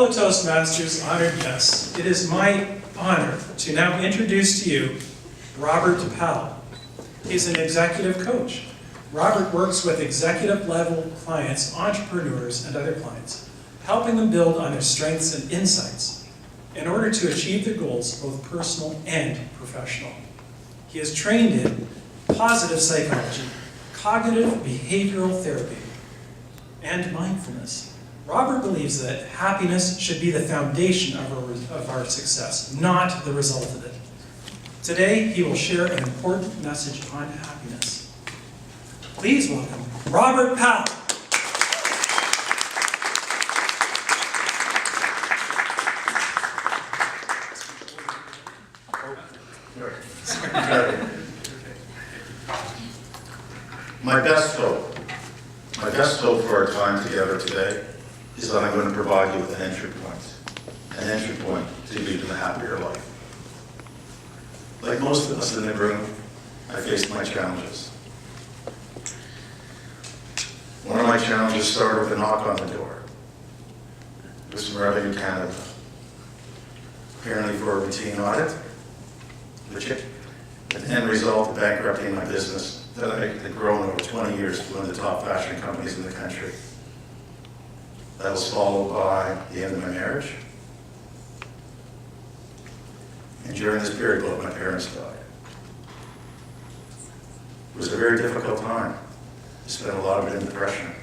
Fellow Toastmasters, honored guests, it is my honor to now introduce to you Robert Powell. He's an executive coach. Robert works with executive level clients, entrepreneurs, and other clients, helping them build on their strengths and insights in order to achieve their goals, both personal and professional. He is trained in positive psychology, cognitive behavioral therapy, and mindfulness. Robert believes that happiness should be the foundation of our success, not the result of it. Today, he will share an important message on happiness. Please welcome Robert Powell. My best hope for our time together today is that I'm going to provide you with an entry point to lead to a happier life. Like most of us in the room, I faced my challenges. One of my challenges started with a knock on the door. It was from Revenue Canada, apparently for a routine audit, which at the end result of bankrupting my business that I had grown over 20 years to one of the top fashion companies in the country. That was followed by the end of my marriage. And during this period, both my parents died. It was a very difficult time. I spent a lot of it in depression.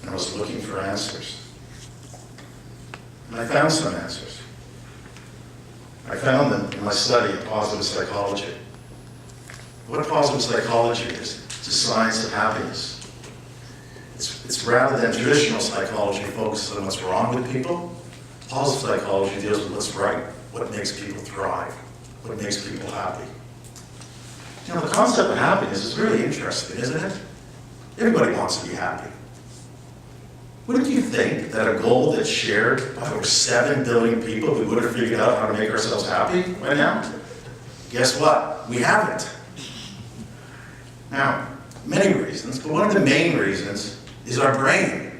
And I was looking for answers. And I found some answers. I found them in my study of positive psychology. What positive psychology is, it's a science of happiness. It's rather than traditional psychology focuses on what's wrong with people, positive psychology deals with what's right, what makes people thrive, what makes people happy. You know, the concept of happiness is really interesting, isn't it? Everybody wants to be happy. Wouldn't you think that a goal that's shared by over 7 billion people, we would have figured out how to make ourselves happy by now? Guess what? We haven't. Now, many reasons, but one of the main reasons is our brain.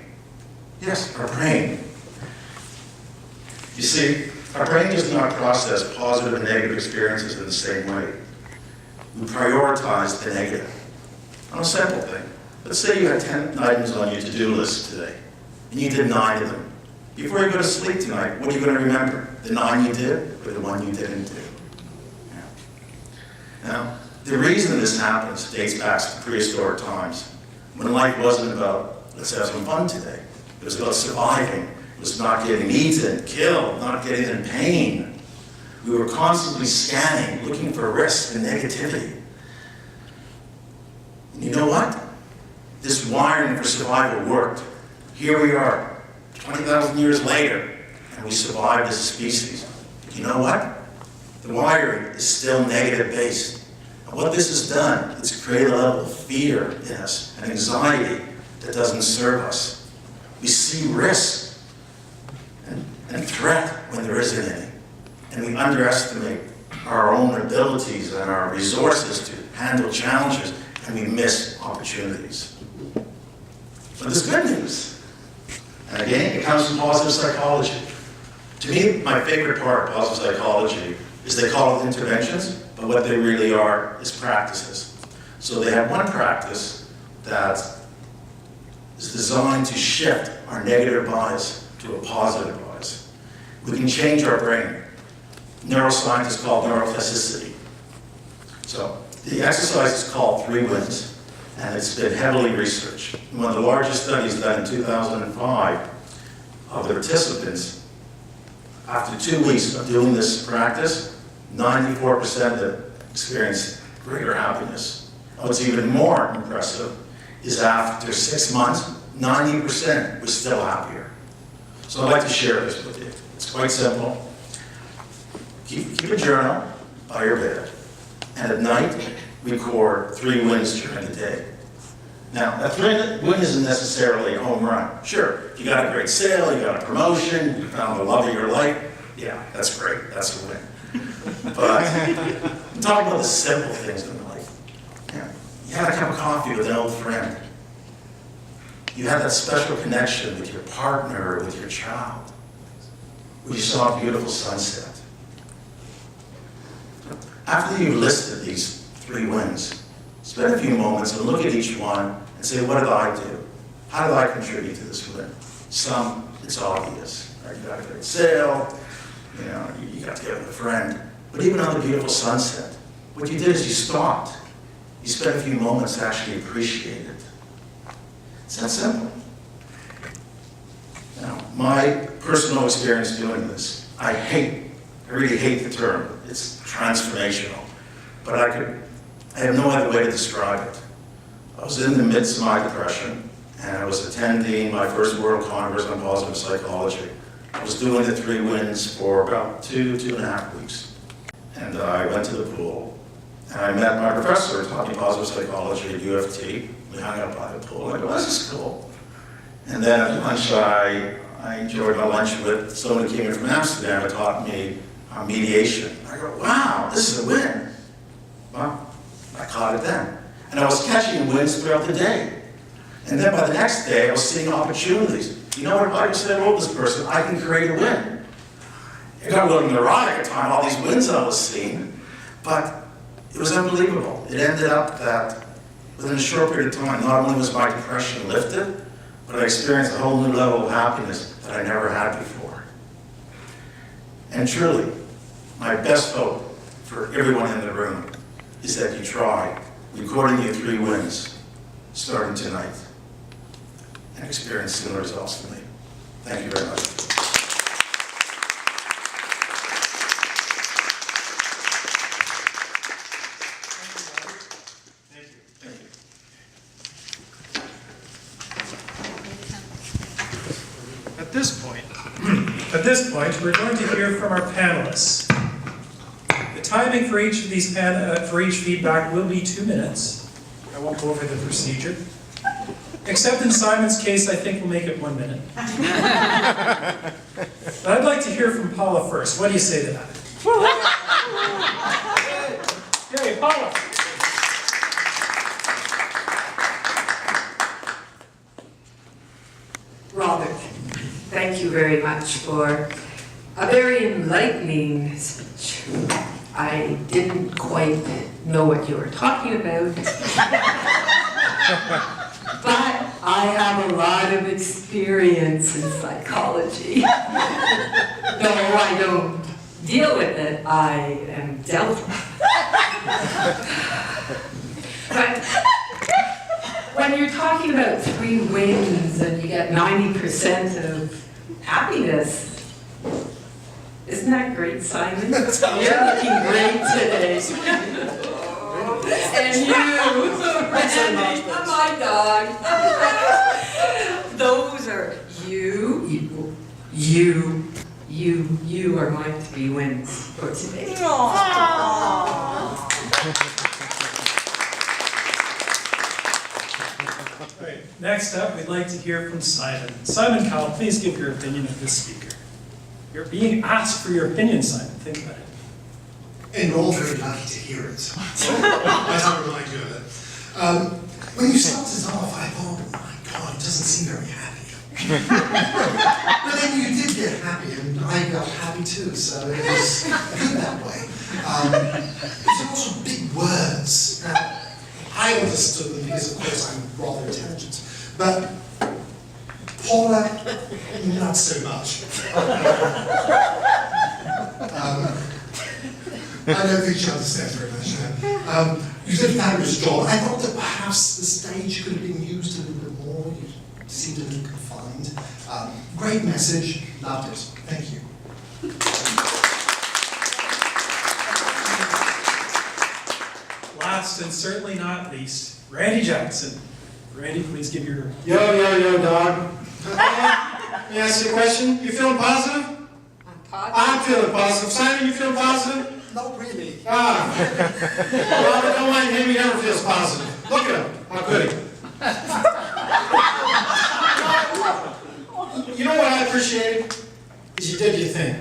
Yes, our brain. You see, our brain does not process positive and negative experiences in the same way. We prioritize the negative. On a simple thing. Let's say you had 10 items on your to-do list today, and you did 9 of them. Before you go to sleep tonight, what are you going to remember? The 9 you did, or the 1 you didn't do? Yeah. Now, the reason this happens dates back to prehistoric times, when life wasn't about, let's have some fun today. It was about surviving. It was not getting eaten, killed, not getting in pain. We were constantly scanning, looking for risk and negativity. And you know what? This wiring for survival worked. Here we are, 20,000 years later, and we survived as a species. You know what? The wiring is still negative based. What this has done is create a level of fear in us and anxiety that doesn't serve us. We see risk and threat when there isn't any. And we underestimate our own abilities and our resources to handle challenges, and we miss opportunities. But there's good news. And again, it comes from positive psychology. To me, my favorite part of positive psychology is they call it interventions, but what they really are is practices. So they have one practice that is designed to shift our negative bias to a positive bias. We can change our brain. Neuroscientists call it neuroplasticity. So the exercise is called 3 Wins, and it's been heavily researched. One of the largest studies done in 2005 of the participants, after 2 weeks of doing this practice, 94% of them experienced greater happiness. What's even more impressive is after 6 months, 90% was still happier. So I'd like to share this with you. It's quite simple. Keep a journal by your bed, and at night, record 3 wins during the day. Now, a 3 win isn't necessarily a home run. Sure, you got a great sale, you got a promotion, you found the love of your life. Yeah, that's great. That's a win. But I'm talking about the simple things in life. Yeah. You had a cup of coffee with an old friend. you had that special connection with your partner or with your child, where you saw a beautiful sunset. After you've listed these 3 wins, spend a few moments and look at each one and say, what did I do? How did I contribute to this win? Some, it's obvious, right? You got a great sale, you know, you got together with a friend. But even on the beautiful sunset, what you did is you stopped. You spent a few moments to actually appreciate it. It's that simple. Now, my personal experience doing this, I really hate the term. It's transformational. But I have no other way to describe it. I was in the midst of my depression, and I was attending my first World Congress on Positive Psychology. I was doing the 3 wins for about 2.5 weeks. And I went to the pool, and I met my professor taught me positive psychology at U of T. We hung out by the pool. I go, this is cool. And then at lunch, I enjoyed my lunch with someone who came in from Amsterdam and taught me mediation. I go, wow, this is a win. Well, I caught it then. And I was catching wins throughout the day. And then by the next day, I was seeing opportunities. You know what, I just said, well, this person, I can create a win. It got a little neurotic at times, all these wins I was seeing, but it was unbelievable. It ended up that within a short period of time, not only was my depression lifted, but I experienced a whole new level of happiness that I never had before. And truly, my best hope for everyone in the room is that you try recording your 3 wins starting tonight and experience similar results to me. Thank you very much. At this point, we're going to hear from our panelists. The timing for each of these for each feedback will be 2 minutes. I won't go over the procedure. Except in Simon's case, I think we'll make it 1 minute. But I'd like to hear from Paula first. What do you say to that? Yay, Paula. Robert, thank you very much for a very enlightening speech. I didn't quite know what you were talking about, but I have a lot of experience in psychology. Though I don't deal with it, I am dealt with. But when you're talking about 3 wins and you get 90% of happiness, isn't that great, Simon? You're looking great today. And you, Randy, my dog. Those are you are my 3 wins for today. Right. Next up, we'd like to hear from Simon. Simon Cowell, please give your opinion of this speaker. You're being asked for your opinion, Simon. Think about it. And we're all very lucky to hear it. I don't remind you of it. When you started off, I thought, oh my God, it doesn't seem very happy. But then you did get happy, and I got happy too, so it was good that way. It's also big words. Now, I understood them because, of course, I'm rather intelligent. But Paula, not so much. I don't think she understands very much. You did a fabulous job. I thought that perhaps the stage could have been used a little bit more. You seemed a little confined. Great message. Loved it. Thank you. Last and certainly not least, Randy Jackson. Randy, please give your... Yo, dog. Let me ask you a question. You feeling positive? I'm positive. I'm feeling positive. Simon, you feeling positive? Not really. Well, don't mind him. He never feels positive. Look at him. How could he? You know what I appreciated? Is you did your thing.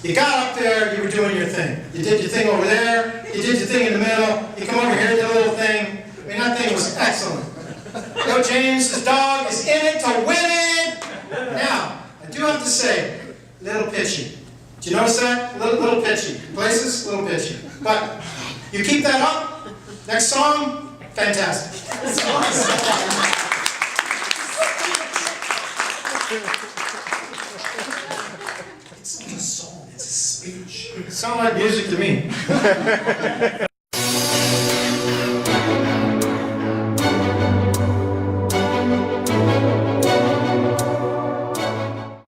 You got up there, you were doing your thing. You did your thing over there, you did your thing in the middle, you come over here, did a little thing. I mean, that thing was excellent. It Coach James's dog is in it to win it. Now, I do have to say, little pitchy. Do you notice that? Little pitchy. Places, little pitchy. But you keep that up. Next song, fantastic. It's not a song, it's a speech. Sound like music to me.